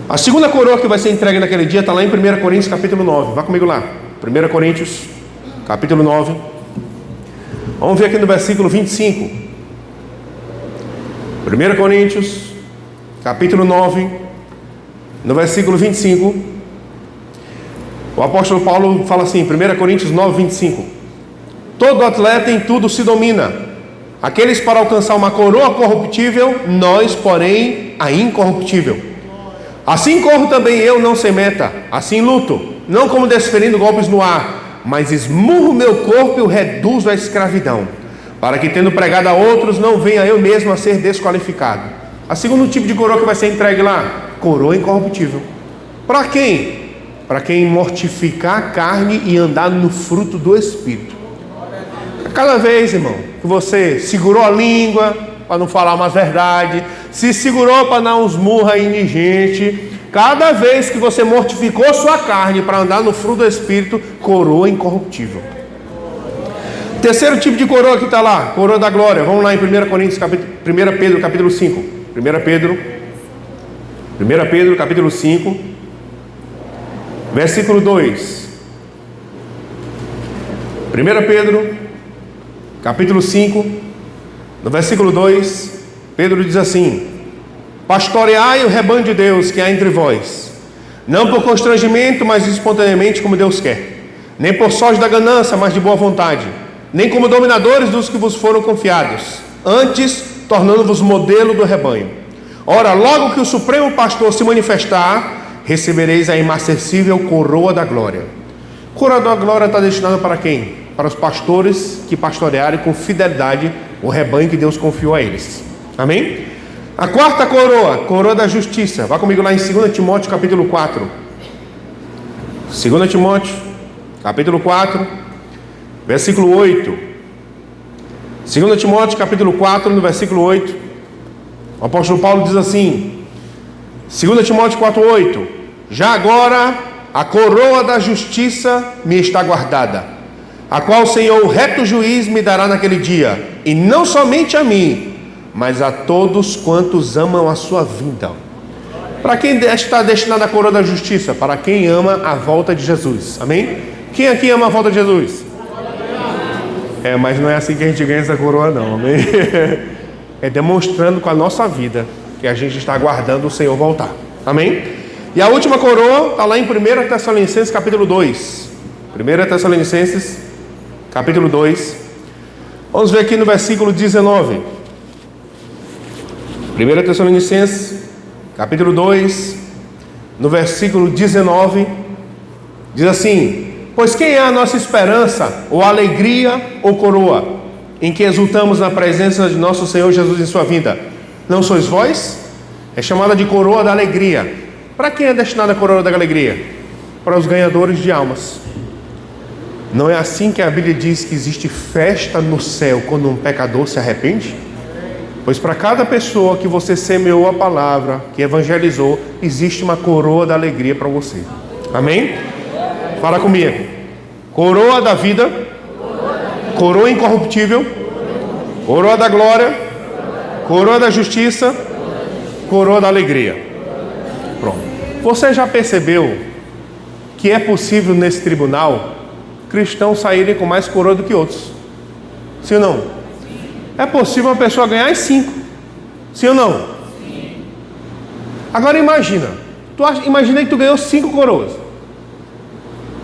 A segunda coroa que vai ser entregue naquele dia está lá em 1 Coríntios capítulo 9. Vá comigo lá. 1 Coríntios capítulo 9. Vamos ver aqui no versículo 25. 1 Coríntios capítulo 9, no versículo 25. O apóstolo Paulo fala assim, 1 Coríntios 9, 25. Todo atleta em tudo se domina. Aqueles para alcançar uma coroa corruptível, nós, porém, a incorruptível. Assim corro também eu, não sem meta. Assim luto, não como desferindo golpes no ar, mas esmurro meu corpo e o reduzo à escravidão, para que, tendo pregado a outros, não venha eu mesmo a ser desqualificado. A segundo tipo de coroa que vai ser entregue lá, coroa incorruptível. Para quem? Para quem mortificar a carne e andar no fruto do Espírito. Cada vez, irmão, que você segurou a língua para não falar mais verdade, se segurou para dar uns murros aí em gente, cada vez que você mortificou sua carne para andar no fruto do Espírito, coroa incorruptível. Terceiro tipo de coroa que está lá, coroa da glória. Vamos lá em 1 Pedro capítulo 5. 1 Pedro capítulo 5, versículo 2. 1 Pedro capítulo 5, no versículo 2, Pedro diz assim: pastoreai o rebanho de Deus que há entre vós, não por constrangimento, mas espontaneamente, como Deus quer, nem por sorte da ganância, mas de boa vontade, nem como dominadores dos que vos foram confiados, antes tornando-vos modelo do rebanho. Ora, logo que o supremo pastor se manifestar, recebereis a inacessível coroa da glória. Coroa da glória está destinada para quem? Para os pastores que pastorearem com fidelidade o rebanho que Deus confiou a eles. Amém? A quarta coroa, coroa da justiça. Vá comigo lá em 2 Timóteo capítulo 4. 2 Timóteo capítulo 4, versículo 8. 2 Timóteo capítulo 4, no versículo 8. O apóstolo Paulo diz assim, 2 Timóteo 4, 8: já agora a coroa da justiça me está guardada, a qual o Senhor, o reto juiz, me dará naquele dia, e não somente a mim, mas a todos quantos amam a sua vinda. Para quem está destinada a coroa da justiça? Para quem ama a volta de Jesus. Amém? Quem aqui ama a volta de Jesus? Mas não é assim que a gente ganha essa coroa não. Amém? É demonstrando com a nossa vida que a gente está aguardando o Senhor voltar. Amém? E a última coroa está lá em 1 Tessalonicenses capítulo 2. 1 Tessalonicenses capítulo 2. Vamos ver aqui no versículo 19. 1 Tessalonicenses capítulo 2, no versículo 19, diz assim: pois quem é a nossa esperança, ou alegria, ou coroa, em que exultamos na presença de nosso Senhor Jesus em sua vinda? Não sois vós? É chamada de coroa da alegria. Para quem é destinada a coroa da alegria? Para os ganhadores de almas. Não é assim que a Bíblia diz que existe festa no céu quando um pecador se arrepende? Pois para cada pessoa que você semeou a palavra, que evangelizou, existe uma coroa da alegria para você. Amém? Fala comigo. Coroa da vida, coroa incorruptível, coroa da glória, coroa da justiça, coroa da alegria. Pronto. Você já percebeu que é possível nesse tribunal cristãos saírem com mais coroa do que outros? Sim ou não? É possível uma pessoa ganhar as 5. Sim ou não? Sim. Agora imagina. Imagina que tu ganhou 5 coroas.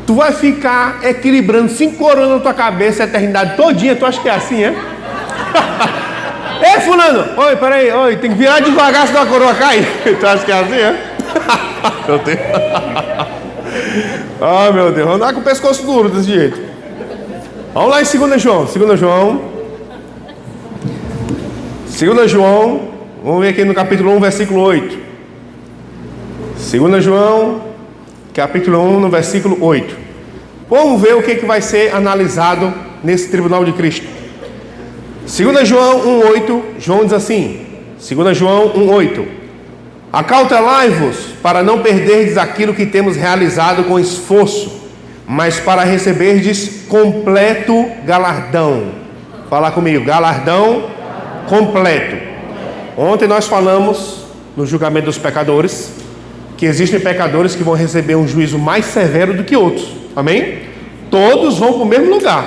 Tu vai ficar equilibrando 5 coroas na tua cabeça a eternidade todinha. Tu acha que é assim, é? Ei, fulano! Oi, peraí. Oi, tem que virar devagar senão a coroa cai. Tu acha que é assim, é? Meu Deus. Ai, meu Deus. Vamos andar com o pescoço duro desse jeito. Vamos lá em 2 João. 2 João, vamos ver aqui no capítulo 1, versículo 8. 2 João, capítulo 1, no versículo 8. Vamos ver o que vai ser analisado nesse tribunal de Cristo. 2 João 1, 8, João diz assim, 2 João 1, 8: acautelai-vos para não perderdes aquilo que temos realizado com esforço, mas para receberdes completo galardão. Fala comigo, galardão completo. Ontem nós falamos no julgamento dos pecadores, que existem pecadores que vão receber um juízo mais severo do que outros. Amém? Todos vão para o mesmo lugar,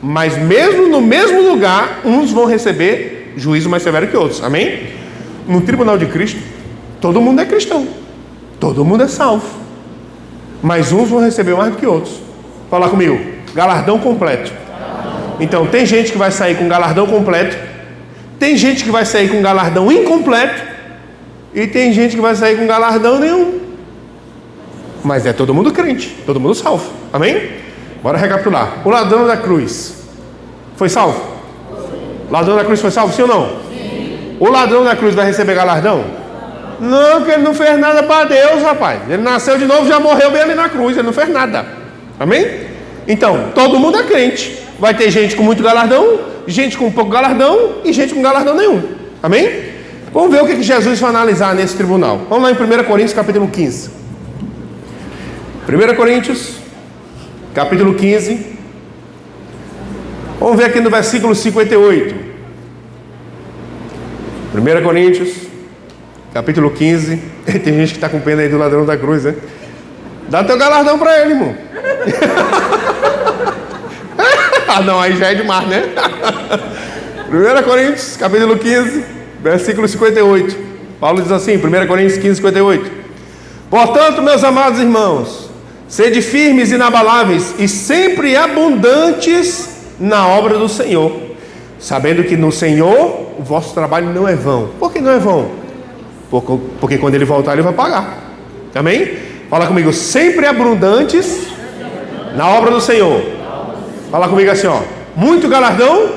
mas mesmo no mesmo lugar, uns vão receber juízo mais severo que outros. Amém? No tribunal de Cristo, todo mundo é cristão, todo mundo é salvo, mas uns vão receber mais do que outros. Fala comigo, galardão completo. Então tem gente que vai sair com galardão completo, tem gente que vai sair com galardão incompleto, e tem gente que vai sair com galardão nenhum. Mas é todo mundo crente, todo mundo salvo. Amém? Bora recapitular. O ladrão da cruz foi salvo? O ladrão da cruz foi salvo, sim ou não? Sim. O ladrão da cruz vai receber galardão? Não, porque ele não fez nada para Deus, rapaz. Ele nasceu de novo, já morreu bem ali na cruz, ele não fez nada. Amém? Então, todo mundo é crente. Vai ter gente com muito galardão, gente com pouco galardão e gente com galardão nenhum. Amém? Vamos ver o que Jesus vai analisar nesse tribunal. Vamos lá em 1 Coríntios capítulo 15. 1 Coríntios capítulo 15. Vamos ver aqui no versículo 58. 1 Coríntios capítulo 15. Tem gente que está com pena aí do ladrão da cruz, né? Dá teu galardão para ele, irmão. Ah, não, aí já é demais, né? 1 Coríntios capítulo 15, versículo 58. Paulo diz assim, 1 Coríntios 15, 58. Portanto, meus amados irmãos, sede firmes e inabaláveis e sempre abundantes na obra do Senhor, sabendo que no Senhor o vosso trabalho não é vão. Por que não é vão? Porque quando ele voltar ele vai pagar. Amém? Fala comigo, sempre abundantes na obra do Senhor. Fala comigo assim, ó, muito galardão.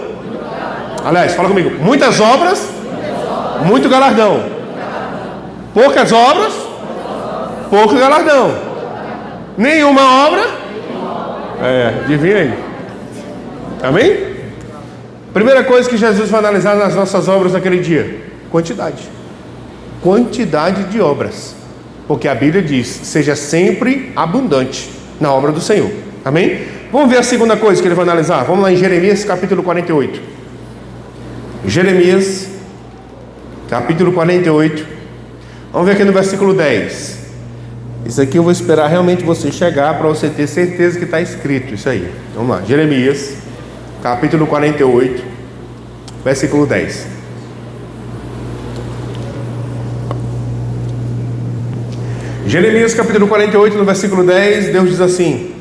Aliás, fala comigo, muitas obras, muito galardão. Poucas obras, pouco galardão. Nenhuma obra. Adivinha aí. Amém? Primeira coisa que Jesus vai analisar nas nossas obras naquele dia: quantidade. Quantidade de obras. Porque a Bíblia diz, seja sempre abundante na obra do Senhor. Amém? Vamos ver a segunda coisa que ele vai analisar. Vamos lá em Jeremias capítulo 48. Jeremias capítulo 48. Vamos ver aqui no versículo 10. Isso aqui eu vou esperar realmente você chegar para você ter certeza que está escrito isso aí. Vamos lá, Jeremias capítulo 48, versículo 10. Jeremias capítulo 48, no versículo 10, Deus diz assim: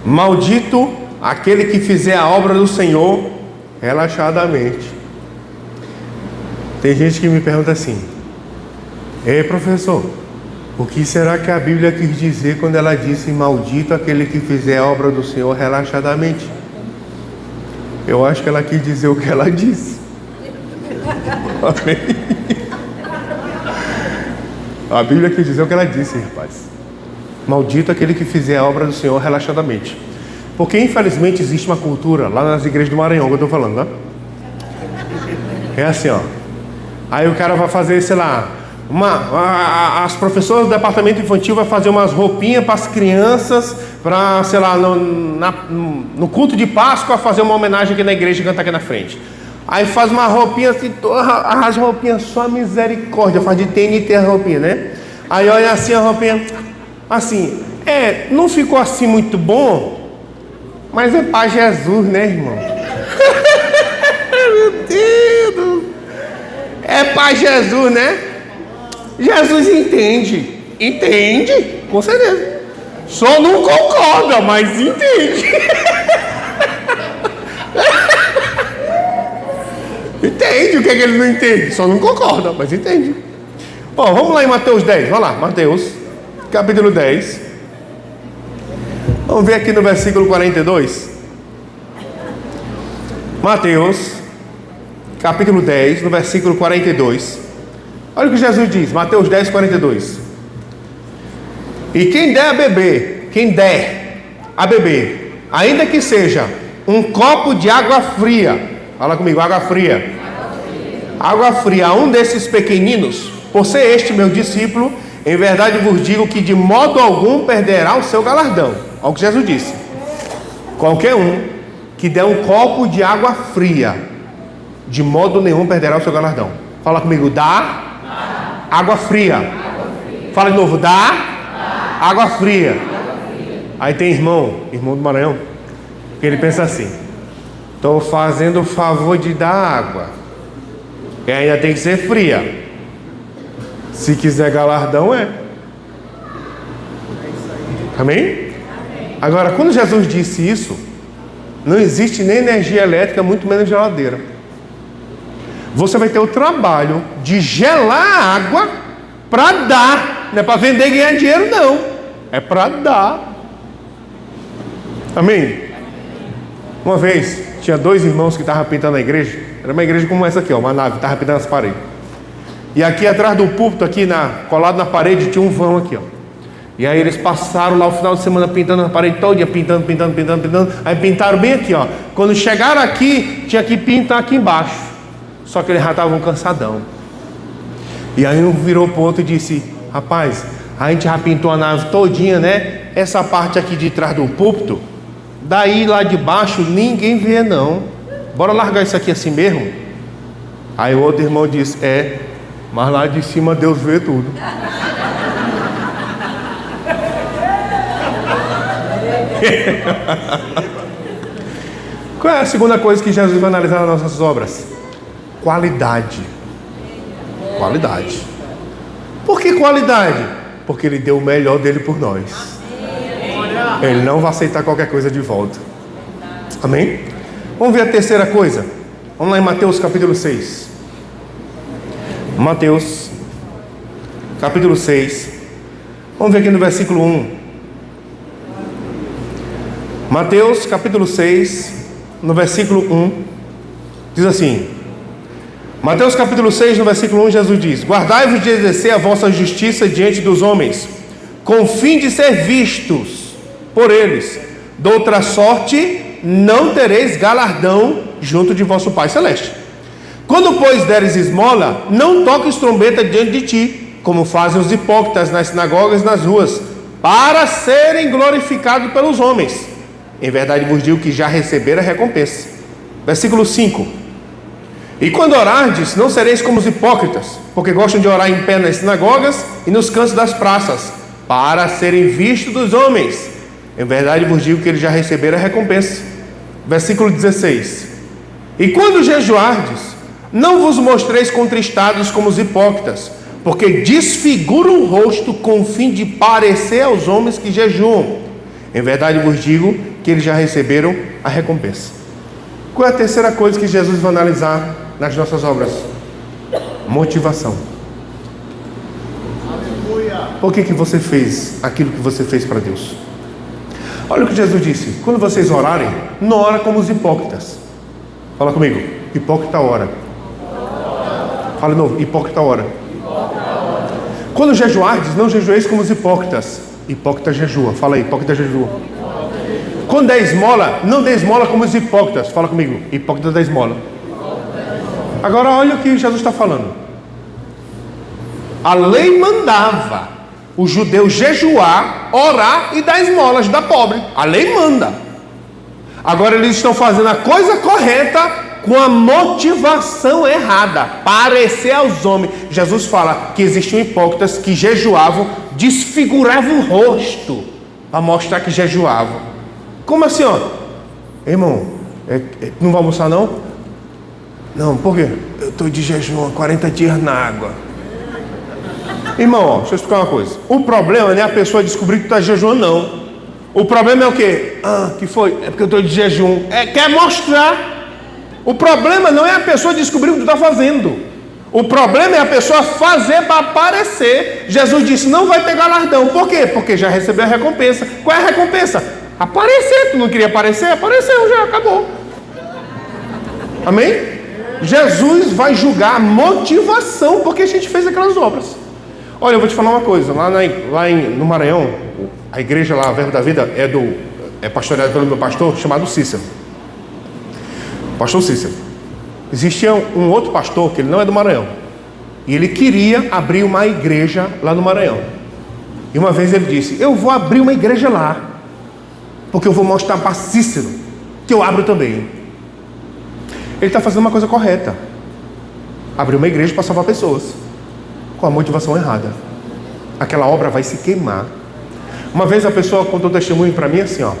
maldito aquele que fizer a obra do Senhor relaxadamente. Tem gente que me pergunta assim: ei, professor, o que será que a Bíblia quis dizer quando ela disse maldito aquele que fizer a obra do Senhor relaxadamente? Eu acho que ela quis dizer o que ela disse. Amém? A Bíblia quis dizer o que ela disse, rapaz. Maldito aquele que fizer a obra do Senhor relaxadamente. Porque infelizmente existe uma cultura lá nas igrejas do Maranhão que eu estou falando, né? É assim, ó. Aí o cara vai fazer, sei lá, as professoras do departamento infantil vai fazer umas roupinhas para as crianças, para, sei lá, no culto de Páscoa fazer uma homenagem aqui na igreja e cantar aqui na frente. Aí faz uma roupinha assim, as roupinhas só misericórdia, faz de TNT a roupinha, né? Aí olha assim a roupinha, assim, não ficou assim muito bom, mas é para Jesus, né, irmão? Meu Deus! É para Jesus, né? Jesus entende, com certeza. Só não concorda, mas entende. Entende o que é que ele não entende, só não concorda, mas entende. Ó, vamos lá em Mateus 10, vamos lá, Mateus, capítulo 10. Vamos ver aqui no versículo 42. Mateus, capítulo 10, no versículo 42. Olha o que Jesus diz, Mateus 10, 42. E quem der a beber, ainda que seja um copo de água fria, fala comigo, água fria. Água fria a um desses pequeninos, por ser este meu discípulo, em verdade vos digo que de modo algum perderá o seu galardão. Olha o que Jesus disse. Qualquer um que der um copo de água fria, de modo nenhum perderá o seu galardão. Fala comigo, dá água fria. Fala de novo, dá água fria. Aí tem irmão do Maranhão, que ele pensa assim: estou fazendo o favor de dar água, e ainda tem que ser fria. Se quiser galardão, é. Amém? Agora, quando Jesus disse isso, não existe nem energia elétrica, muito menos geladeira. Você vai ter o trabalho de gelar a água para dar. Não é para vender e ganhar dinheiro, não. É para dar. Amém? Uma vez, tinha 2 irmãos que estavam pintando a igreja. Era uma igreja como essa aqui, ó, uma nave, estava pintando as paredes. E aqui atrás do púlpito, aqui colado na parede, tinha um vão aqui, ó. E aí eles passaram lá o final de semana pintando a parede todo dia, pintando. Aí pintaram bem aqui, ó. Quando chegaram aqui, tinha que pintar aqui embaixo. Só que eles já estavam cansadão. E aí um virou pro outro e disse: rapaz, a gente já pintou a nave todinha, né? Essa parte aqui de trás do púlpito, daí lá de baixo ninguém vê não. Bora largar isso aqui assim mesmo? Aí o outro irmão disse: mas lá de cima Deus vê tudo. Qual é a segunda coisa que Jesus vai analisar nas nossas obras? Qualidade. Qualidade. Por que qualidade? Porque Ele deu o melhor dele por nós. Ele não vai aceitar qualquer coisa de volta. Amém? Vamos ver a terceira coisa. Vamos lá em Mateus capítulo 6. Mateus capítulo 6. Vamos ver aqui no versículo 1. Mateus capítulo 6, no versículo 1, diz assim: Mateus capítulo 6, no versículo 1, Jesus diz: guardai-vos de exercer a vossa justiça diante dos homens, com o fim de ser vistos por eles. De outra sorte, não tereis galardão junto de vosso Pai Celeste. Quando, pois, deres esmola, não toques trombeta diante de ti, como fazem os hipócritas nas sinagogas e nas ruas, para serem glorificados pelos homens. Em verdade vos digo que já receberam a recompensa. Versículo 5: e quando orardes, não sereis como os hipócritas, porque gostam de orar em pé nas sinagogas e nos cantos das praças, para serem vistos dos homens. Em verdade vos digo que eles já receberam a recompensa. Versículo 16: e quando jejuardes, não vos mostreis contristados como os hipócritas, porque desfiguram o rosto com o fim de parecer aos homens que jejuam. Em verdade vos digo que eles já receberam a recompensa. Qual é a terceira coisa que Jesus vai analisar nas nossas obras? Motivação. Por que você fez aquilo que você fez para Deus? Olha o que Jesus disse: quando vocês orarem, não ora como os hipócritas. Fala comigo: hipócrita ora. Fala de novo: hipócrita ora. Quando jejuardes, não jejueis como os hipócritas. Hipócrita jejua. Fala aí: hipócrita jejua. Quando der esmola, não dê esmola como os hipócritas. Fala comigo: hipócrita da esmola. Agora olha o que Jesus está falando. A lei mandava o judeu jejuar, orar e dar esmolas da pobre. A lei manda. Agora eles estão fazendo a coisa correta com a motivação errada, parecer aos homens. Jesus fala que existiam hipócritas que jejuavam, desfiguravam o rosto para mostrar que jejuavam. Como assim, ó? Irmão, não vai almoçar não? Não, por quê? Eu estou de jejum há 40 dias na água. Irmão, ó, deixa eu explicar uma coisa. O problema não é a pessoa descobrir que tu está jejuando, não. O problema é o quê? Que foi? É porque eu estou de jejum. Quer mostrar. O problema não é a pessoa descobrir o que tu está fazendo. O problema é a pessoa fazer para aparecer. Jesus disse: não vai ter galardão. Por quê? Porque já recebeu a recompensa. Qual é a recompensa? Aparecer. Tu não queria aparecer? Apareceu, já acabou. Amém? Jesus vai julgar a motivação porque a gente fez aquelas obras. Olha, eu vou te falar uma coisa. No Maranhão, a igreja lá, a Verbo da Vida, é pastoreada pelo meu pastor chamado Cícero. Pastor Cícero. Existia um outro pastor que ele não é do Maranhão, e ele queria abrir uma igreja lá no Maranhão. E uma vez ele disse: eu vou abrir uma igreja lá, porque eu vou mostrar para Cícero que eu abro também. Ele está fazendo uma coisa correta: abrir uma igreja para salvar pessoas, com a motivação errada. aquela obra vai se queimar. Uma vez a pessoa contou testemunho para mim assim, ó.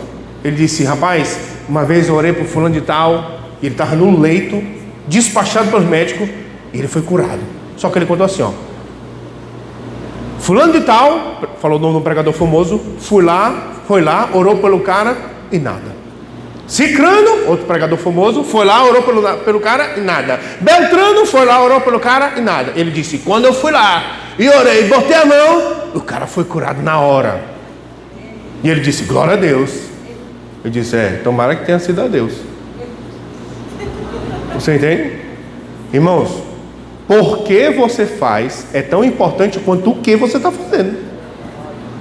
Ele disse: rapaz, uma vez eu orei por fulano de tal, e ele estava no leito, despachado pelos médicos, e ele foi curado. Só que ele contou assim, ó: fulano de tal, falou o nome do pregador famoso, foi lá, orou pelo cara e nada. Cicrano, outro pregador famoso, foi lá, orou pelo cara e nada. Beltrano foi lá, orou pelo cara e nada. Ele disse: quando eu fui lá e orei, botei a mão, o cara foi curado na hora. E ele disse: glória a Deus. Eu disse: tomara que tenha sido a Deus. Você entende? Irmãos, por que você faz é tão importante quanto o que você está fazendo.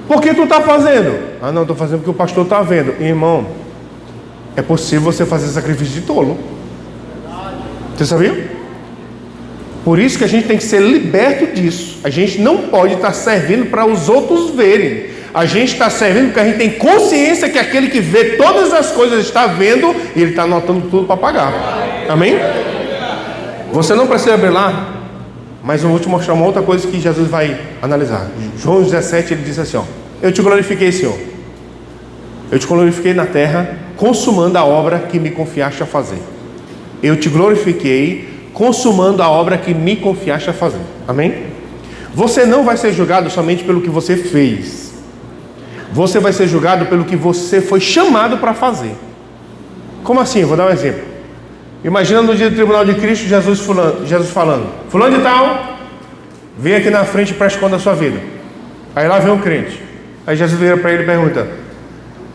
Por que tu está fazendo? Ah, não, estou fazendo porque o pastor está vendo. Irmão, é possível você fazer sacrifício de tolo. Você sabia? Por isso que a gente tem que ser liberto disso. A gente não pode estar servindo para os outros verem. A gente está servindo porque a gente tem consciência que aquele que vê todas as coisas está vendo e ele está anotando tudo para pagar. Amém? Você não precisa abrir lá, mas eu vou te mostrar uma outra coisa que Jesus vai analisar. João 17, ele diz assim, ó: eu te glorifiquei, Senhor. Eu te glorifiquei na terra, consumando a obra que me confiaste a fazer. Eu te glorifiquei, consumando a obra que me confiaste a fazer. Amém? Você não vai ser julgado somente pelo que você fez. Você vai ser julgado pelo que você foi chamado para fazer. Como assim? Eu vou dar um exemplo. Imagina no dia do tribunal de Cristo, Jesus falando: fulano de tal, vem aqui na frente e preste conta da sua vida. Aí lá vem um crente. Aí Jesus vira para ele e pergunta: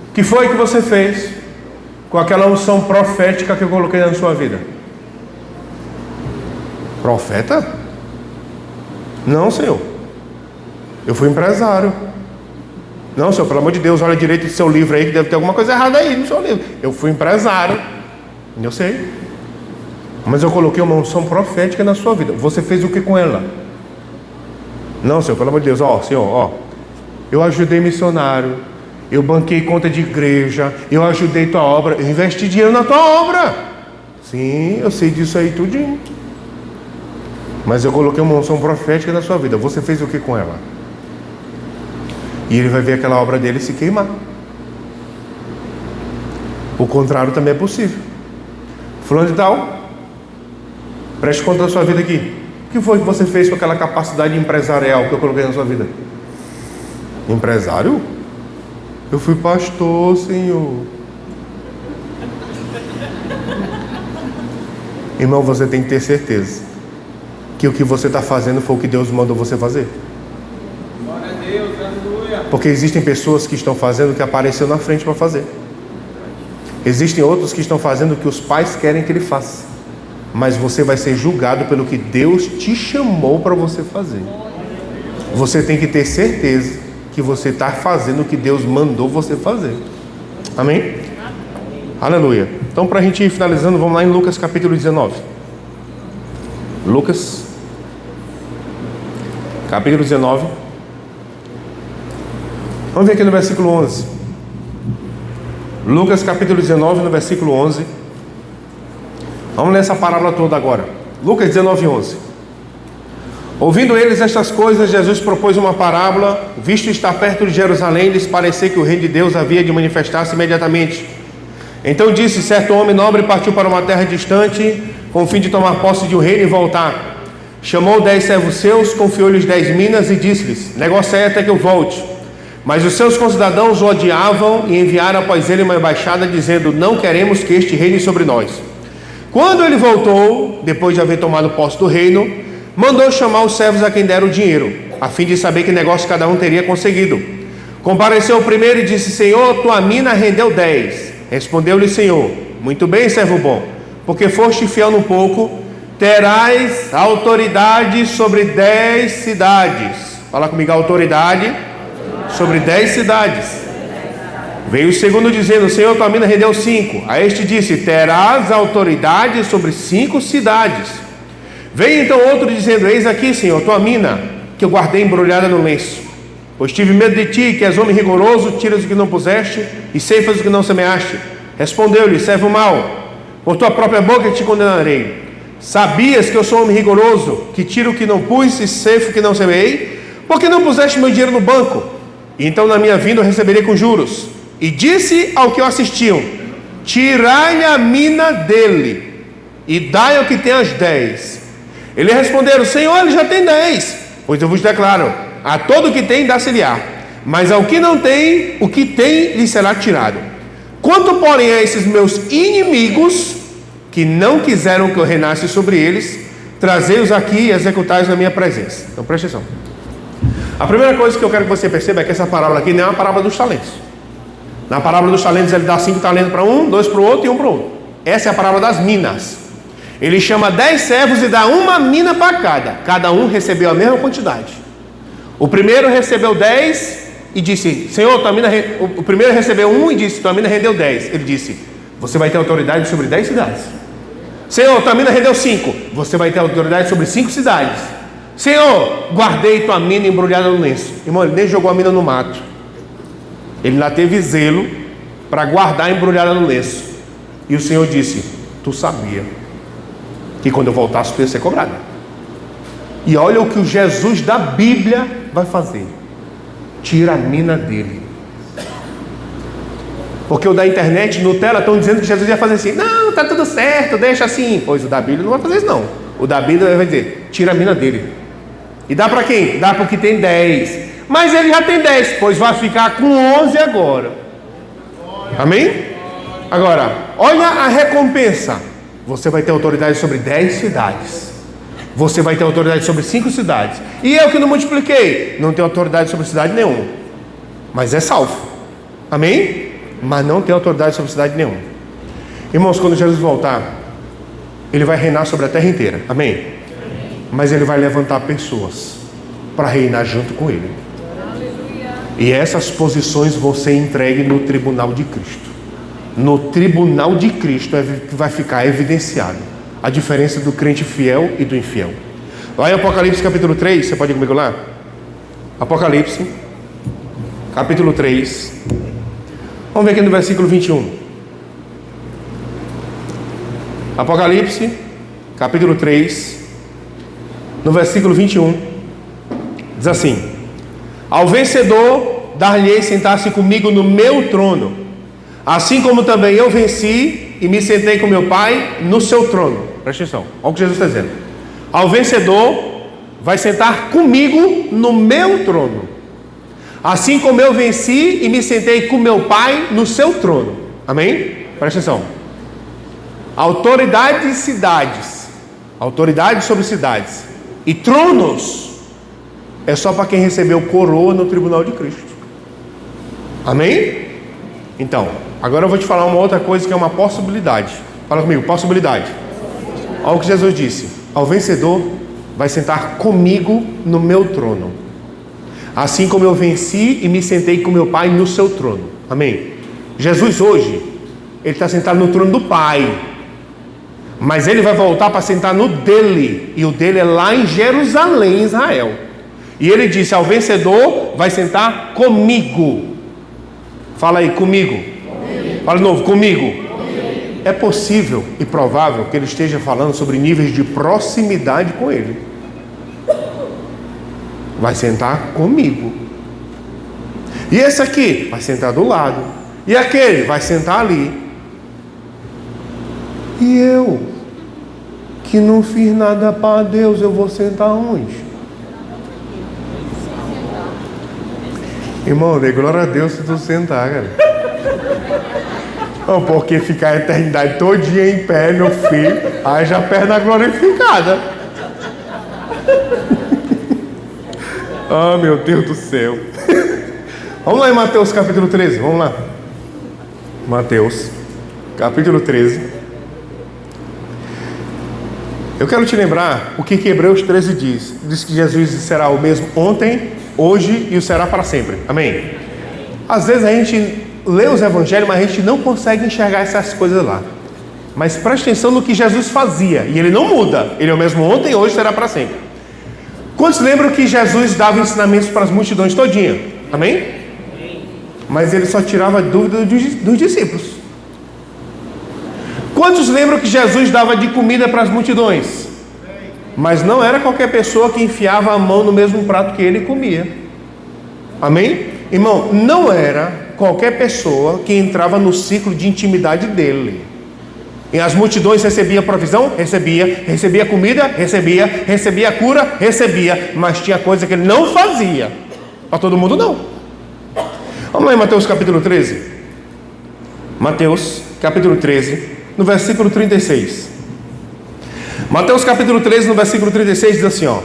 o que foi que você fez com aquela unção profética que eu coloquei na sua vida? Profeta? Não, Senhor. Eu fui empresário. Não, Senhor, pelo amor de Deus, olha direito do seu livro aí, que deve ter alguma coisa errada aí no seu livro. Eu fui empresário. Eu sei. Mas eu coloquei uma unção profética na sua vida. Você fez o que com ela? Não, Senhor, pelo amor de Deus, Senhor, eu ajudei missionário, eu banquei conta de igreja, eu ajudei tua obra, eu investi dinheiro na tua obra. Sim, eu sei disso aí tudinho. Mas eu coloquei uma unção profética na sua vida. Você fez o que com ela? E ele vai ver aquela obra dele se queimar. O contrário também é possível. Fulano de tal, preste conta da sua vida aqui. O que foi que você fez com aquela capacidade empresarial que eu coloquei na sua vida? Empresário? Eu fui pastor, Senhor. Irmão, você tem que ter certeza que o que você está fazendo foi o que Deus mandou você fazer. Glória a Deus, aleluia. Porque existem pessoas que estão fazendo o que apareceu na frente para fazer. Existem outros que estão fazendo o que os pais querem que ele faça. Mas você vai ser julgado pelo que Deus te chamou para você fazer. Você tem que ter certeza que você está fazendo o que Deus mandou você fazer. Amém? Aleluia. Então, para a gente ir finalizando, vamos lá em Lucas capítulo 19. Lucas capítulo 19. Vamos ver aqui no versículo 11. Lucas capítulo 19, no versículo 11. Vamos ler essa parábola toda agora. Lucas 19, 11. Ouvindo eles estas coisas, Jesus propôs uma parábola, visto estar perto de Jerusalém, lhes parecer que o reino de Deus havia de manifestar-se imediatamente. Então disse: certo homem nobre partiu para uma terra distante, com o fim de tomar posse de um reino e voltar. Chamou 10 servos seus, confiou-lhes 10 minas e disse-lhes: negociai até que eu volte. Mas os seus concidadãos o odiavam e enviaram após ele uma embaixada, dizendo: não queremos que este reine sobre nós. Quando ele voltou, depois de haver tomado posse do reino, mandou chamar os servos a quem deram o dinheiro, a fim de saber que negócio cada um teria conseguido. Compareceu o primeiro e disse: Senhor, tua mina rendeu 10. Respondeu-lhe: Senhor, muito bem, servo bom, porque foste fiel no pouco, terás autoridade sobre 10 cidades. Fala comigo: autoridade sobre 10 cidades. Veio o segundo dizendo: Senhor, tua mina rendeu 5. A este disse: terás autoridade sobre 5 cidades. Veio então outro dizendo: eis aqui, Senhor, tua mina, que eu guardei embrulhada no lenço. Pois tive medo de ti, que és homem rigoroso, tiras o que não puseste e ceifas o que não semeaste. Respondeu-lhe: servo mau, por tua própria boca te condenarei. Sabias que eu sou homem rigoroso, que tiro o que não pus e ceifo o que não semeei? Por que não puseste meu dinheiro no banco? E então na minha vinda eu receberei com juros. E disse ao que o assistiam: tirai-lhe a mina dele, e dai ao que tem as 10. Eles responderam: Senhor, ele já tem 10. Pois eu vos declaro: a todo o que tem dá-se-lhe-á, mas ao que não tem, o que tem lhe será tirado. Quanto porém a esses meus inimigos, que não quiseram que eu reinasse sobre eles, trazei-os aqui e executai-os na minha presença. Então preste atenção. A primeira coisa que eu quero que você perceba é que essa parábola aqui não é uma parábola dos talentos. Na parábola dos talentos ele dá 5 talentos para um, 2 para o outro e 1 para o outro. Essa é a parábola das minas. Ele chama 10 servos e dá uma mina para cada. Cada um recebeu a mesma quantidade. O primeiro recebeu 10 e disse: Senhor, tua mina o primeiro recebeu 1 e disse: tua mina rendeu 10. Ele disse: você vai ter autoridade sobre 10 cidades. Senhor, tua mina rendeu 5. Você vai ter autoridade sobre 5 cidades. Senhor, guardei tua mina embrulhada no lenço. Irmão, ele nem jogou a mina no mato. Ele lá teve zelo para guardar embrulhada no lenço. E o Senhor disse: tu sabia que quando eu voltasse tu ia ser cobrado. E olha o que o Jesus da Bíblia vai fazer: tira a mina dele. Porque o da internet, Nutella, estão dizendo que Jesus ia fazer assim: não, tá tudo certo, deixa assim. Pois o da Bíblia não vai fazer isso não. O da Bíblia vai dizer: tira a mina dele. E dá para quem? Dá para o que tem 10. Mas ele já tem 10, pois vai ficar com 11 agora. Amém? Agora, olha a recompensa. Você vai ter autoridade sobre 10 cidades. Você vai ter autoridade sobre 5 cidades. E eu que não multipliquei, não tenho autoridade sobre cidade nenhuma, mas é salvo. Amém? Mas não tem autoridade sobre cidade nenhuma. Irmãos, quando Jesus voltar, ele vai reinar sobre a terra inteira. Amém? Mas ele vai levantar pessoas para reinar junto com ele. E essas posições vão ser entregues no tribunal de Cristo. No tribunal de Cristo vai ficar evidenciado a diferença do crente fiel e do infiel. Lá em Apocalipse capítulo 3, você pode ir comigo lá? Apocalipse capítulo 3. Vamos ver aqui no versículo 21. Apocalipse capítulo 3, no versículo 21, diz assim: ao vencedor dar-lhe-ei sentar-se comigo no meu trono, assim como também eu venci e me sentei com meu Pai no seu trono. Presta atenção, olha o que Jesus está dizendo. Ao vencedor vai sentar comigo no meu trono, assim como eu venci e me sentei com meu Pai no seu trono. Amém? Presta atenção. Autoridade de cidades, autoridade sobre cidades e tronos é só para quem recebeu coroa no tribunal de Cristo. Amém? Então, agora eu vou te falar uma outra coisa que é uma possibilidade. Fala comigo, possibilidade. Olha o que Jesus disse: ao vencedor vai sentar comigo no meu trono, assim como eu venci e me sentei com meu Pai no seu trono. Amém? Jesus hoje, ele está sentado no trono do Pai, mas ele vai voltar para sentar no dele, e o dele é lá em Jerusalém, Israel. E ele disse: ao vencedor vai sentar comigo. Fala aí, comigo. Fala de novo, comigo. É possível e provável que ele esteja falando sobre níveis de proximidade com ele. Vai sentar comigo. E esse aqui vai sentar do lado. E aquele vai sentar ali. E eu, que não fiz nada para Deus, eu vou sentar onde? Irmão, dê glória a Deus se tu sentar, cara. Não, porque ficar a eternidade todinha em pé, meu filho, haja perna glorificada. Ah, meu Deus do céu. Vamos lá em Mateus capítulo 13, vamos lá. Mateus capítulo 13. Eu quero te lembrar o que Hebreus 13 diz. Diz que Jesus será o mesmo ontem, hoje e o será para sempre. Amém? Às vezes a gente lê os evangelhos, mas a gente não consegue enxergar essas coisas lá. Mas preste atenção no que Jesus fazia. E ele não muda. Ele é o mesmo ontem, hoje e será para sempre. Quantos lembram que Jesus dava ensinamentos para as multidões todinha? Amém? Mas ele só tirava dúvida dos discípulos. Quantos lembram que Jesus dava de comida para as multidões? Mas não era qualquer pessoa que enfiava a mão no mesmo prato que ele comia. Amém? Irmão, não era qualquer pessoa que entrava no ciclo de intimidade dele. E as multidões recebiam provisão? Recebia comida? Recebia cura? Recebia, mas tinha coisa que ele não fazia. Para todo mundo não. Vamos lá em Mateus capítulo 13. Mateus capítulo 13, no versículo 36. Mateus capítulo 13, no versículo 36 diz assim, ó: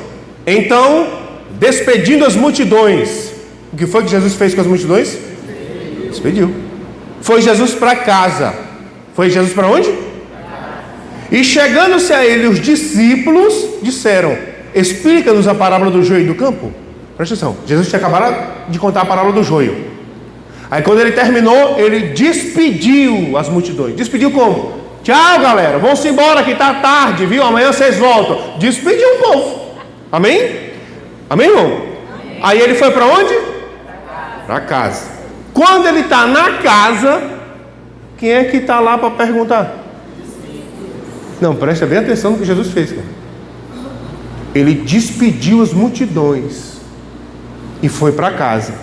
então, despedindo as multidões, o que foi que Jesus fez com as multidões? Despediu. Foi Jesus para casa. Foi Jesus para onde? E chegando-se a ele, os discípulos disseram: explica-nos a parábola do joio e do campo. Presta atenção, Jesus tinha acabado de contar a parábola do joio. Aí quando ele terminou, ele despediu as multidões. Despediu como? Tchau, galera, vão-se embora que está tarde, viu? Amanhã vocês voltam. Despediu o povo. Amém? Amém, irmão? Amém. Aí ele foi para onde? Para casa. Quando ele está na casa, quem é que está lá para perguntar? Não, presta bem atenção no que Jesus fez, cara. Ele despediu as multidões e foi para casa.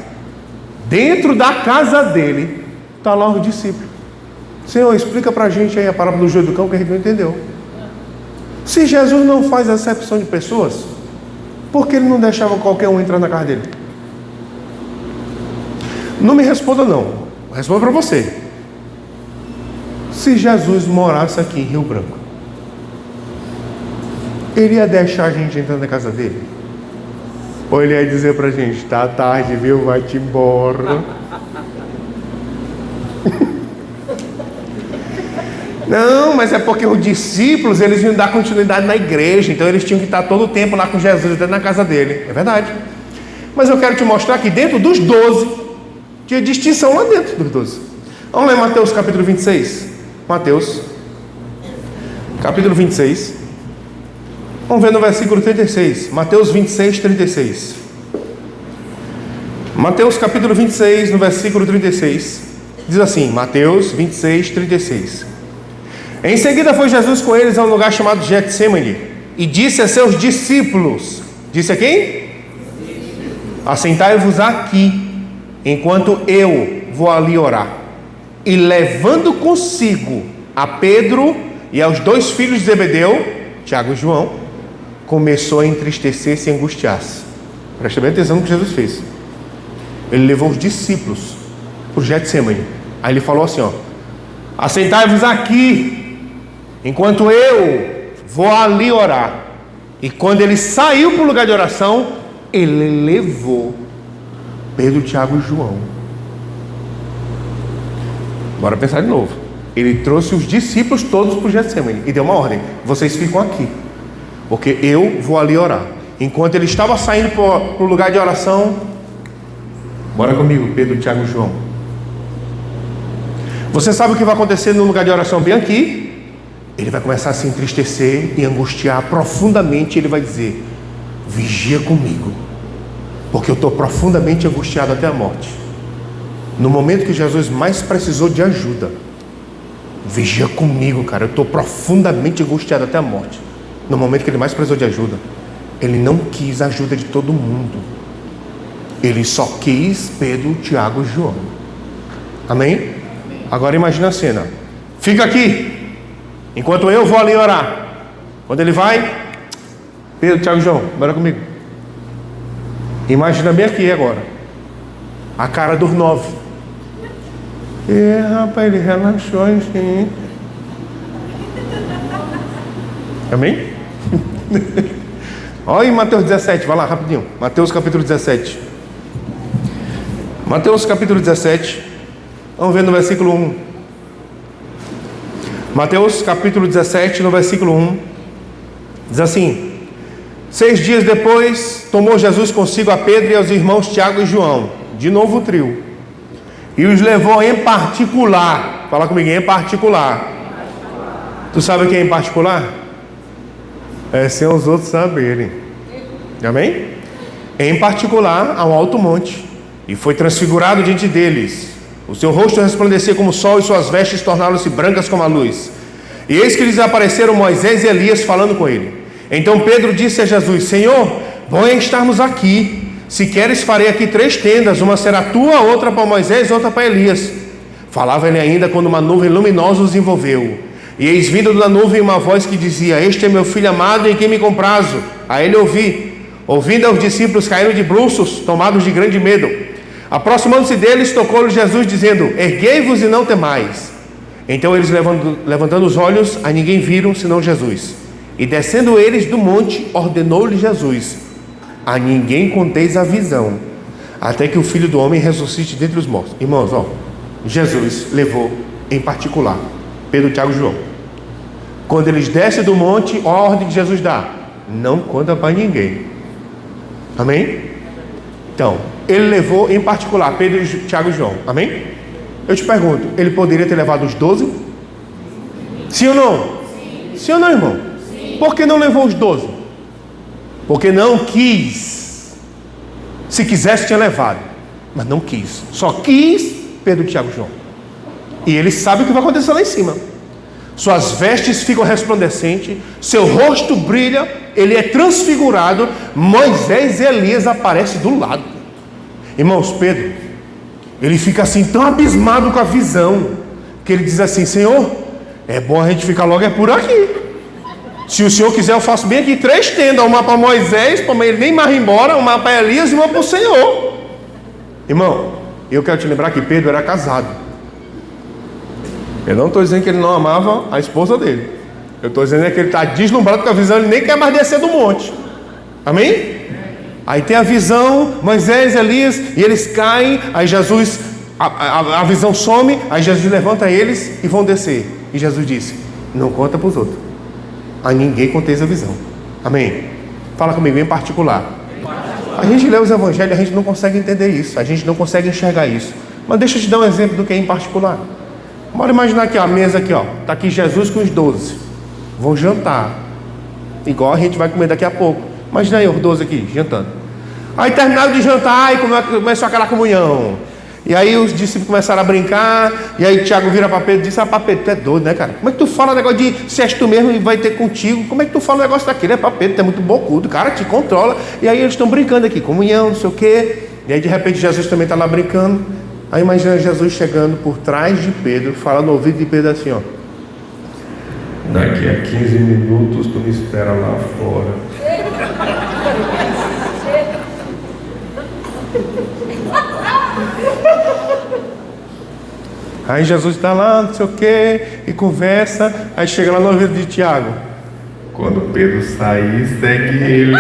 Dentro da casa dele está lá o discípulo. Senhor, explica para a gente aí a parábola do joio do campo, que a gente não entendeu. Se Jesus não faz acepção de pessoas, por que ele não deixava qualquer um entrar na casa dele? Não me responda não, responda para você. Se Jesus morasse aqui em Rio Branco, ele ia deixar a gente entrar na casa dele? Ou ele ia dizer pra gente: tá tarde, viu? Vai-te embora. Não, mas é porque os discípulos, eles iam dar continuidade na igreja, então eles tinham que estar todo o tempo lá com Jesus, dentro da casa dele. É verdade. Mas eu quero te mostrar que dentro dos 12 tinha distinção lá dentro dos 12. Vamos ler Mateus capítulo 26. Mateus capítulo 26. Vamos ver no versículo 36. Mateus 26, 36. Mateus capítulo 26, no versículo 36. Diz assim, Mateus 26, 36. Em seguida foi Jesus com eles a um lugar chamado Getsêmani, e disse a seus discípulos, disse a quem? Assentai-vos aqui, enquanto eu vou ali orar. E levando consigo a Pedro e aos 2 filhos de Zebedeu, Tiago e João, começou a entristecer-se e angustiar-se. Presta bem atenção no que Jesus fez. Ele levou os discípulos para o Getsêmani. Aí ele falou assim, ó: assentai-vos aqui, enquanto eu vou ali orar. E quando ele saiu para o lugar de oração, ele levou Pedro, Tiago e João. Bora pensar de novo. Ele trouxe os discípulos todos para o Getsêmani e deu uma ordem: vocês ficam aqui, porque eu vou ali orar. Enquanto ele estava saindo para o lugar de oração, bora comigo, Pedro, Tiago e João. Você sabe o que vai acontecer no lugar de oração bem aqui? Ele vai começar a se entristecer e angustiar profundamente. Ele vai dizer: vigia comigo, porque eu estou profundamente angustiado até a morte. No momento que Jesus mais precisou de ajuda, vigia comigo, cara, eu estou profundamente angustiado até a morte. No momento que ele mais precisou de ajuda, ele não quis a ajuda de todo mundo. Ele só quis Pedro, Tiago e João. Amém? Agora imagina a cena. Fica aqui, enquanto eu vou ali orar. Quando ele vai, Pedro, Tiago e João, bora comigo. Imagina bem aqui agora a cara dos 9. Rapaz, ele relaxou, hein? Amém? Olha em Mateus 17, vai lá rapidinho. Mateus capítulo 17. Mateus capítulo 17. Vamos ver no versículo 1. Mateus capítulo 17, no versículo 1. Diz assim: 6 dias depois, tomou Jesus consigo a Pedro e aos irmãos Tiago e João, de novo o trio, e os levou em particular. Fala comigo, em particular. Tu sabe o que é em particular? É sem os outros saberem. Amém? Em particular, a um alto monte, e foi transfigurado diante deles. O seu rosto resplandecia como o sol, e suas vestes tornaram-se brancas como a luz. E eis que lhes apareceram Moisés e Elias falando com ele. Então Pedro disse a Jesus: Senhor, bom é estarmos aqui. Se queres, farei aqui 3 tendas, uma será tua, outra para Moisés, outra para Elias. Falava ele ainda quando uma nuvem luminosa os envolveu. E eis vindo da nuvem uma voz que dizia: Este é meu filho amado em quem me comprazo. A ele ouvi. Ouvindo aos discípulos, caíram de bruços, tomados de grande medo. Aproximando-se deles, tocou-lhes Jesus, dizendo: Erguei-vos e não temais. Então eles, levantando os olhos, a ninguém viram senão Jesus. E descendo eles do monte, ordenou-lhes Jesus: A ninguém conteis a visão, até que o Filho do Homem ressuscite dentre os mortos. Irmãos, Jesus levou em particular Pedro, Tiago e João. Quando eles descem do monte, a ordem que Jesus dá: não conta para ninguém. Amém? Então, ele levou em particular Pedro, Tiago e João. Amém? Eu te pergunto, ele poderia ter levado os 12? Sim ou não? Sim ou não, irmão? Por que não levou os 12? Porque não quis. Se quisesse, tinha levado, mas não quis. Só quis Pedro, Tiago e João. E ele sabe o que vai acontecer lá em cima. Suas vestes ficam resplandecentes, seu rosto brilha, ele é transfigurado. Moisés e Elias aparecem do lado. Irmãos, Pedro, ele fica assim tão abismado com a visão, que ele diz assim: Senhor, é bom a gente ficar logo por aqui. Se o Senhor quiser, eu faço bem aqui 3 tendas, uma para Moisés, para ele nem mais ir embora, uma para Elias e uma para o Senhor. Irmão, eu quero te lembrar que Pedro era casado. Eu não estou dizendo que ele não amava a esposa dele. Eu estou dizendo que ele está deslumbrado com a visão, ele nem quer mais descer do monte. Amém? Aí tem a visão, Moisés, Elias, e eles caem. Aí Jesus, a visão some. Aí Jesus levanta eles e vão descer. E Jesus disse: não conta para os outros, a ninguém conteis a visão. Amém? Fala comigo em particular. A gente lê os evangelhos, a gente não consegue entender isso, a gente não consegue enxergar isso. Mas deixa eu te dar um exemplo do que é em particular. Bora imaginar aqui, ó, a mesa aqui, ó. Está aqui Jesus com os 12. Vão jantar. Igual a gente vai comer daqui a pouco. Imagina aí os 12 aqui, jantando. Aí terminaram de jantar, aí começou aquela comunhão. E aí os discípulos começaram a brincar. E aí Tiago vira para Pedro e disse: para Pedro, tu é doido, né, cara? Como é que tu fala o negócio de se és tu mesmo e vai ter contigo? Como é que tu fala o negócio daquele? É para Pedro, tu é muito bocudo, cara, te controla. E aí eles estão brincando aqui, comunhão, não sei o quê. E aí de repente Jesus também está lá brincando. Aí imagina Jesus chegando por trás de Pedro, falando no ouvido de Pedro assim: ó, daqui a 15 minutos tu me espera lá fora. Aí Jesus está lá, não sei o que, e conversa. Aí chega lá no ouvido de Tiago: quando Pedro sair, segue ele.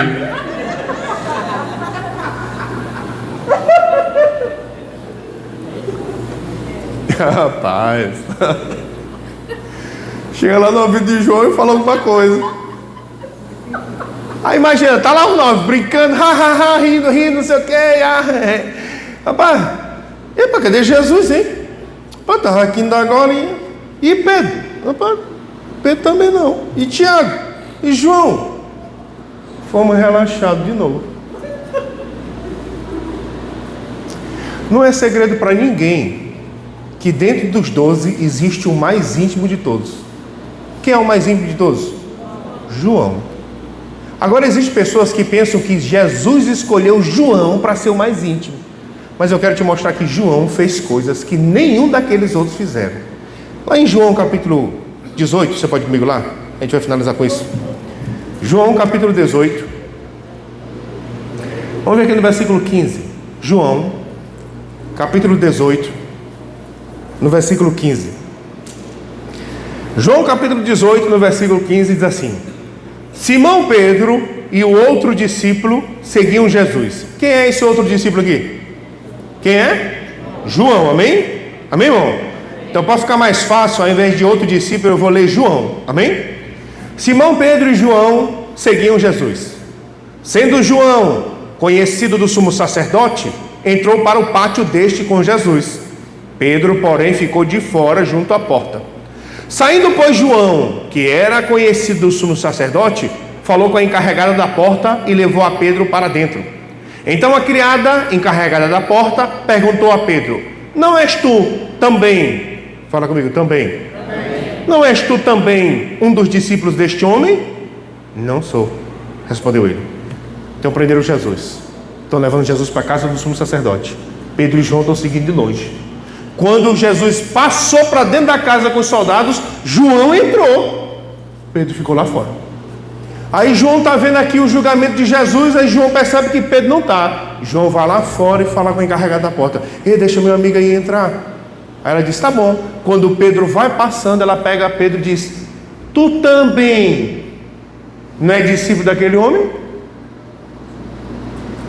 Rapaz, chega lá no ouvido de João e fala alguma coisa. Aí imagina, tá lá os 9 brincando, rindo, não sei o que. Rapaz, epa, cadê Jesus, hein? Rapaz, tava aqui ainda agora. E Pedro? Rapaz, Pedro também não. E Tiago? E João? Fomos relaxados de novo. Não é segredo para ninguém que dentro dos 12 existe o mais íntimo de todos. Quem é o mais íntimo de todos? João. Agora existem pessoas que pensam que Jesus escolheu João para ser o mais íntimo. Mas eu quero te mostrar que João fez coisas que nenhum daqueles outros fizeram. Lá em João capítulo 18, você pode ir comigo lá? A gente vai finalizar com isso. João capítulo 18. Vamos ver aqui no versículo 15. João capítulo 18. No versículo 15. João capítulo 18, no versículo 15, diz assim: Simão Pedro e o outro discípulo seguiam Jesus. Quem é esse outro discípulo aqui? Quem é? João, amém? Amém, irmão? Então para ficar mais fácil, ao invés de outro discípulo, eu vou ler João, amém? Simão Pedro e João seguiam Jesus. Sendo João conhecido do sumo sacerdote, entrou para o pátio deste com Jesus. Pedro, porém, ficou de fora junto à porta. Saindo, pois, João, que era conhecido do sumo sacerdote, falou com a encarregada da porta e levou a Pedro para dentro. Então a criada encarregada da porta perguntou a Pedro: não és tu também, fala comigo, também. Não és tu também um dos discípulos deste homem? Não sou. Respondeu ele. Então prenderam Jesus. Estão levando Jesus para a casa do sumo sacerdote. Pedro e João estão seguindo de longe. Quando Jesus passou para dentro da casa com os soldados, João entrou. Pedro ficou lá fora. Aí João está vendo aqui o julgamento de Jesus. Aí João percebe que Pedro não está. João vai lá fora e fala com o encarregado da porta: ei, deixa meu amigo aí entrar. Aí ela diz: tá bom. Quando Pedro vai passando, ela pega Pedro e diz: tu também não é discípulo daquele homem?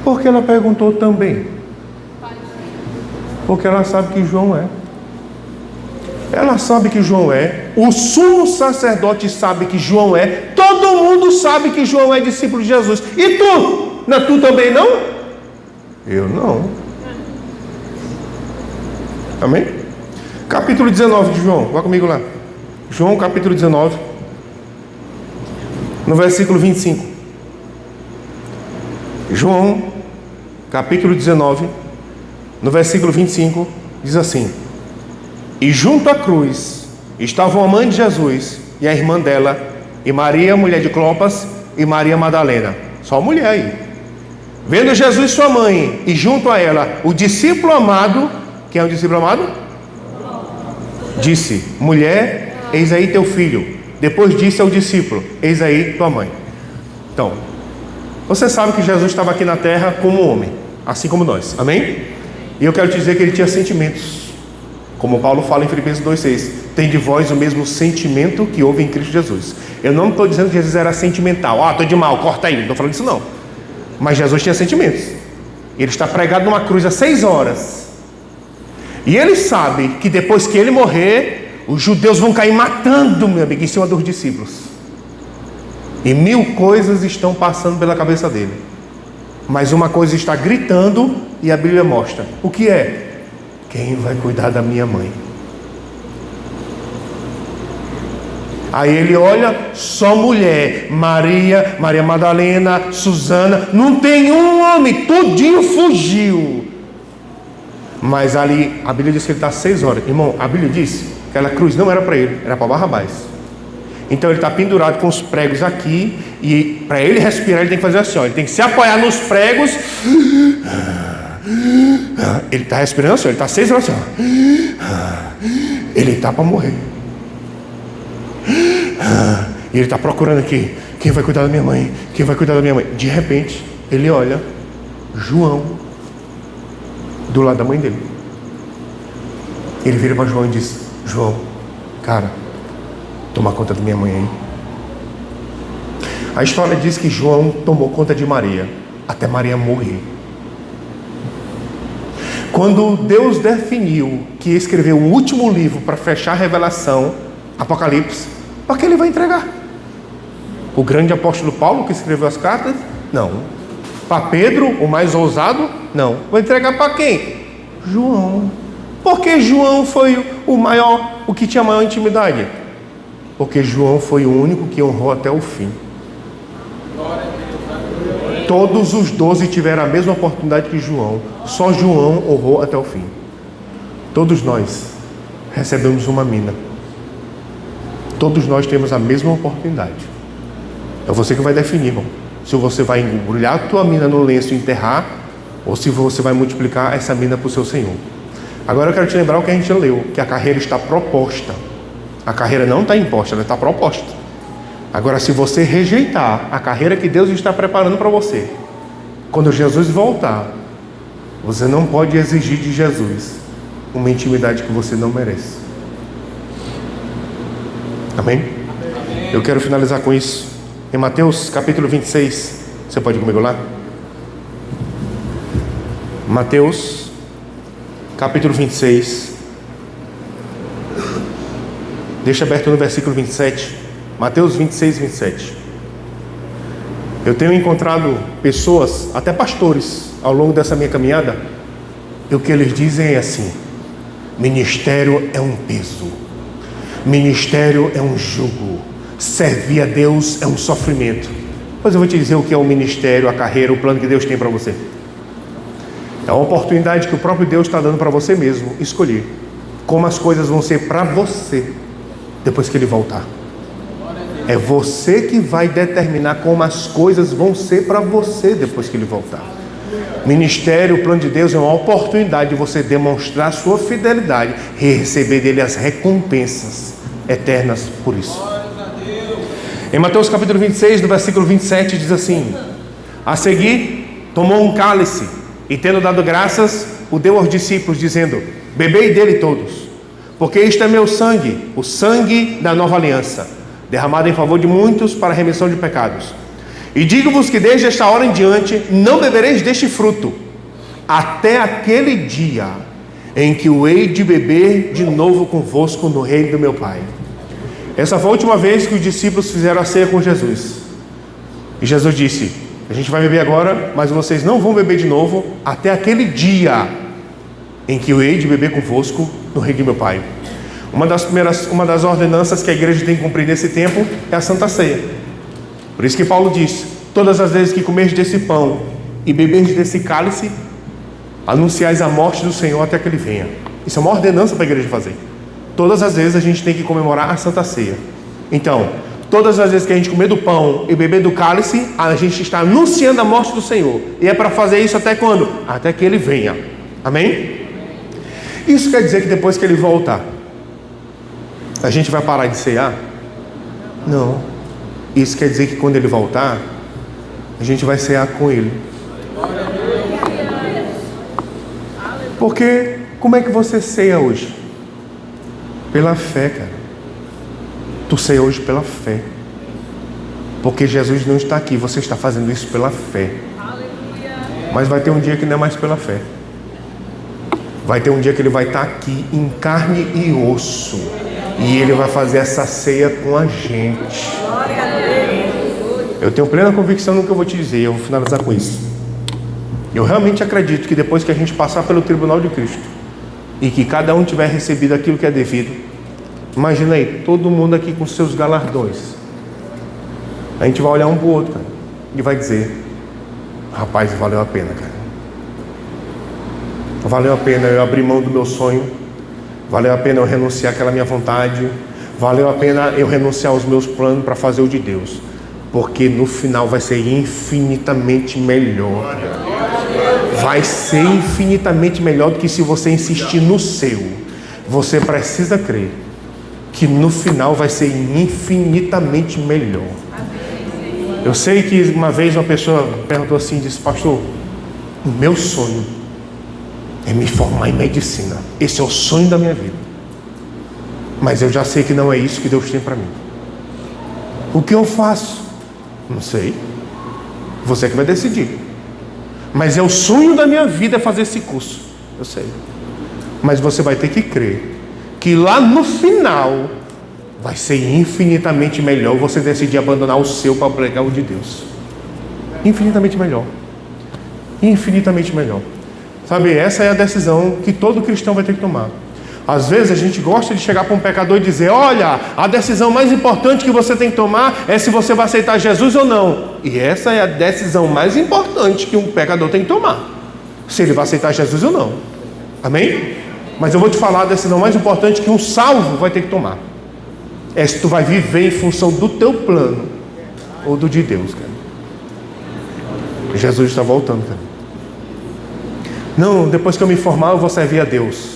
Por que ela perguntou também? Porque ela sabe que João é. Ela sabe que João é. O sumo sacerdote sabe que João é. Todo mundo sabe que João é discípulo de Jesus. E tu? Não, tu também não? Eu não. Amém? Capítulo 19 de João. Vá comigo lá. João capítulo 19. No versículo 25. João capítulo 19. No versículo 25. Diz assim: e junto à cruz estavam a mãe de Jesus e a irmã dela, e Maria, mulher de Clopas, e Maria Madalena. Só mulher aí. Vendo Jesus sua mãe e junto a ela o discípulo amado. Quem é o discípulo amado? Disse: mulher, eis aí teu filho. Depois disse ao discípulo: eis aí tua mãe. Então, você sabe que Jesus estava aqui na terra como homem, assim como nós, amém? E eu quero te dizer que ele tinha sentimentos, como Paulo fala em Filipenses 2,6: tem de vós o mesmo sentimento que houve em Cristo Jesus. Eu não estou dizendo que Jesus era sentimental. Estou de mal, corta aí, não estou falando disso não. Mas Jesus tinha sentimentos. Ele está pregado numa cruz há 6 horas. E ele sabe que depois que ele morrer, os judeus vão cair matando, meu amigo, em cima dos discípulos. E 1000 coisas estão passando pela cabeça dele. Mas uma coisa está gritando e a Bíblia mostra. O que é? Quem vai cuidar da minha mãe? Aí ele olha, só mulher, Maria, Maria Madalena, Susana, não tem um homem, tudinho fugiu. Mas ali, a Bíblia diz que ele está 6 horas. Irmão, a Bíblia diz que aquela cruz não era para ele, era para Barrabás. Então ele está pendurado com os pregos aqui, e para ele respirar ele tem que fazer assim, ó, ele tem que se apoiar nos pregos. Ele está respirando assim, ele está 6 horas assim, ó. Ele está para morrer. E ele está procurando aqui, quem vai cuidar da minha mãe? Quem vai cuidar da minha mãe? De repente, ele olha João do lado da mãe dele. Ele vira para João e diz: João, cara, toma conta da minha mãe aí. A história diz que João tomou conta de Maria até Maria morrer. Quando Deus definiu que ia escrever o último livro para fechar a revelação, Apocalipse, para que ele vai entregar? O grande apóstolo Paulo que escreveu as cartas? Não. Para Pedro, o mais ousado? Não. Vai entregar para quem? João. Porque João foi o maior, o que tinha maior intimidade? Porque João foi o único que honrou até o fim. Todos os 12 tiveram a mesma oportunidade que João. Só João honrou até o fim. Todos nós recebemos uma mina. Todos nós temos a mesma oportunidade. É você que vai definir, irmão, se você vai embrulhar a tua mina no lenço e enterrar, ou se você vai multiplicar essa mina para o seu Senhor. Agora eu quero te lembrar o que a gente leu, que a carreira está proposta. A carreira não está imposta, ela está proposta. Agora, se você rejeitar a carreira que Deus está preparando para você, quando Jesus voltar, você não pode exigir de Jesus uma intimidade que você não merece. Amém? Amém. Eu quero finalizar com isso. Em Mateus capítulo 26, você pode ir comigo lá? Mateus capítulo 26. Deixa aberto no versículo 27. Mateus 26, 27. Eu tenho encontrado pessoas, até pastores, ao longo dessa minha caminhada, e o que eles dizem é assim: ministério é um peso, ministério é um jugo, servir a Deus é um sofrimento. Pois eu vou te dizer o que é o ministério, a carreira, o plano que Deus tem para você. É uma oportunidade que o próprio Deus está dando para você mesmo escolher como as coisas vão ser para você depois que Ele voltar. É você que vai determinar como as coisas vão ser para você depois que ele voltar. Ministério, o plano de Deus é uma oportunidade de você demonstrar sua fidelidade e receber dele as recompensas eternas por isso. Em Mateus capítulo 26, no versículo 27, diz assim: a seguir, tomou um cálice e, tendo dado graças, o deu aos discípulos, dizendo: bebei dele todos, porque isto é meu sangue, o sangue da nova aliança, derramado em favor de muitos para a remissão de pecados. E digo-vos que desde esta hora em diante não bebereis deste fruto, até aquele dia em que o hei de beber de novo convosco no reino do meu Pai. Essa foi a última vez que os discípulos fizeram a ceia com Jesus. E Jesus disse: a gente vai beber agora, mas vocês não vão beber de novo até aquele dia em que eu hei de beber convosco no reino do meu Pai. Uma das ordenanças que a igreja tem que cumprir nesse tempo é a Santa Ceia. Por isso que Paulo diz: todas as vezes que comeres desse pão e beberes desse cálice, anunciais a morte do Senhor até que ele venha. Isso é uma ordenança para a igreja fazer. Todas as vezes a gente tem que comemorar a Santa Ceia. Então, todas as vezes que a gente comer do pão e beber do cálice, a gente está anunciando a morte do Senhor. E é para fazer isso até quando? Até que ele venha. Amém? Isso quer dizer que depois que ele voltar, a gente vai parar de cear? Não. Isso quer dizer que quando ele voltar, a gente vai cear com ele. Porque como é que você ceia hoje? Pela fé, cara. Tu ceia hoje pela fé. Porque Jesus não está aqui, você está fazendo isso pela fé. Mas vai ter um dia que não é mais pela fé. Vai ter um dia que ele vai estar aqui em carne e osso. E ele vai fazer essa ceia com a gente. Eu tenho plena convicção no que eu vou te dizer. Eu vou finalizar com isso. Eu realmente acredito que depois que a gente passar pelo tribunal de Cristo e que cada um tiver recebido aquilo que é devido, imagina aí, todo mundo aqui com seus galardões. A gente vai olhar um para o outro, cara, e vai dizer: rapaz, valeu a pena, cara. Valeu a pena eu abrir mão do meu sonho. Valeu a pena eu renunciar àquela minha vontade. Valeu a pena eu renunciar aos meus planos para fazer o de Deus. Porque no final vai ser infinitamente melhor. Vai ser infinitamente melhor do que se você insistir no seu. Você precisa crer que no final vai ser infinitamente melhor. Eu sei que uma vez uma pessoa perguntou assim, disse: pastor, o meu sonho é me formar em medicina. Esse é o sonho da minha vida. Mas eu já sei que não é isso que Deus tem para mim. O que eu faço? Não sei. Você que vai decidir. Mas é o sonho da minha vida fazer esse curso. Eu sei. Mas você vai ter que crer que lá no final vai ser infinitamente melhor você decidir abandonar o seu para pregar o de Deus. Infinitamente melhor. Infinitamente melhor. Sabe, essa é a decisão que todo cristão vai ter que tomar. Às vezes a gente gosta de chegar para um pecador e dizer: olha, a decisão mais importante que você tem que tomar é se você vai aceitar Jesus ou não. E essa é a decisão mais importante que um pecador tem que tomar, se ele vai aceitar Jesus ou não. Amém? Mas eu vou te falar a decisão mais importante que um salvo vai ter que tomar. É se tu vai viver em função do teu plano ou do de Deus, cara. Jesus está voltando, cara. Não, depois que eu me formar eu vou servir a Deus.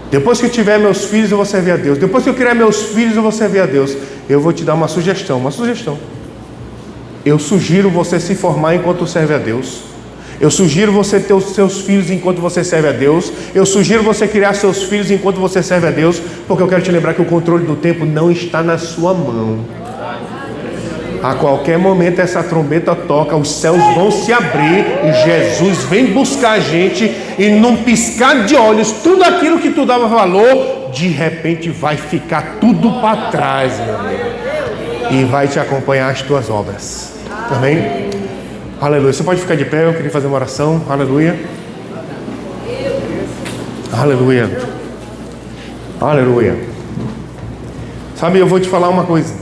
Depois que eu tiver meus filhos eu vou servir a Deus. Depois que eu criar meus filhos eu vou servir a Deus. Eu vou te dar uma sugestão. Eu sugiro você se formar enquanto serve a Deus. Eu sugiro você ter os seus filhos enquanto você serve a Deus. Eu sugiro você criar seus filhos enquanto você serve a Deus. Porque eu quero te lembrar que o controle do tempo não está na sua mão. A qualquer momento essa trombeta toca, os céus vão se abrir e Jesus vem buscar a gente, e num piscar de olhos, tudo aquilo que tu dava valor, de repente vai ficar tudo para trás, meu amigo, e vai te acompanhar as tuas obras. Amém? Aleluia. Você pode ficar de pé, eu queria fazer uma oração. Aleluia. Aleluia. Aleluia. Sabe, eu vou te falar uma coisa.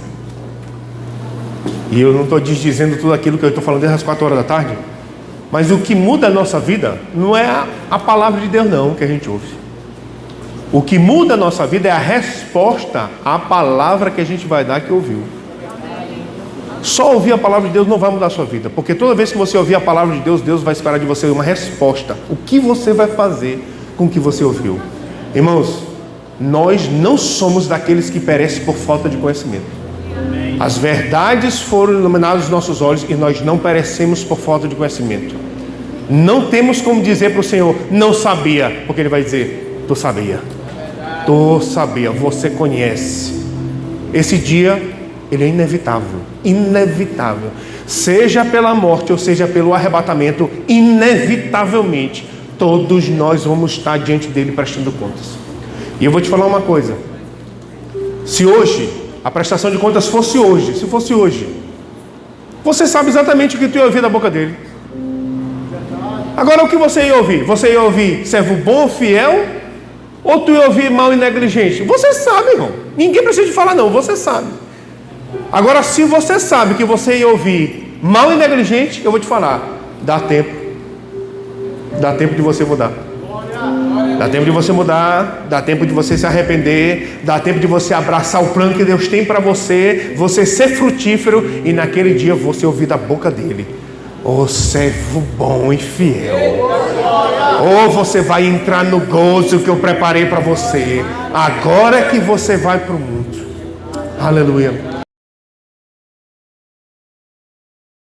E eu não estou desdizendo tudo aquilo que eu estou falando desde as 4 horas da tarde. Mas o que muda a nossa vida não é a palavra de Deus não que a gente ouve. O que muda a nossa vida é a resposta à palavra que a gente vai dar que ouviu. Só ouvir a palavra de Deus não vai mudar a sua vida, porque toda vez que você ouvir a palavra de Deus, Deus vai esperar de você uma resposta. O que você vai fazer com o que você ouviu? Irmãos, nós não somos daqueles que perecem por falta de conhecimento. As verdades foram iluminadas nos nossos olhos e nós não perecemos por falta de conhecimento. Não temos como dizer para o Senhor, não sabia, porque Ele vai dizer, tu sabia, você conhece. Esse dia, ele é inevitável, inevitável. Seja pela morte ou seja pelo arrebatamento, inevitavelmente, todos nós vamos estar diante dele prestando contas. E eu vou te falar uma coisa. Se hoje, a prestação de contas fosse hoje, se fosse hoje, você sabe exatamente o que tu ia ouvir da boca dele. Agora o que você ia ouvir? Você ia ouvir servo bom, fiel, ou tu ia ouvir mal e negligente? Você sabe, irmão. Ninguém precisa de falar não, você sabe. Agora, se você sabe que você ia ouvir mal e negligente, eu vou te falar, dá tempo de você mudar. Dá tempo de você mudar, dá tempo de você se arrepender, dá tempo de você abraçar o plano que Deus tem para você, você ser frutífero e naquele dia você ouvir da boca dele, ô servo bom e fiel, ou você vai entrar no gozo que eu preparei para você, agora é que você vai para o mundo. Aleluia.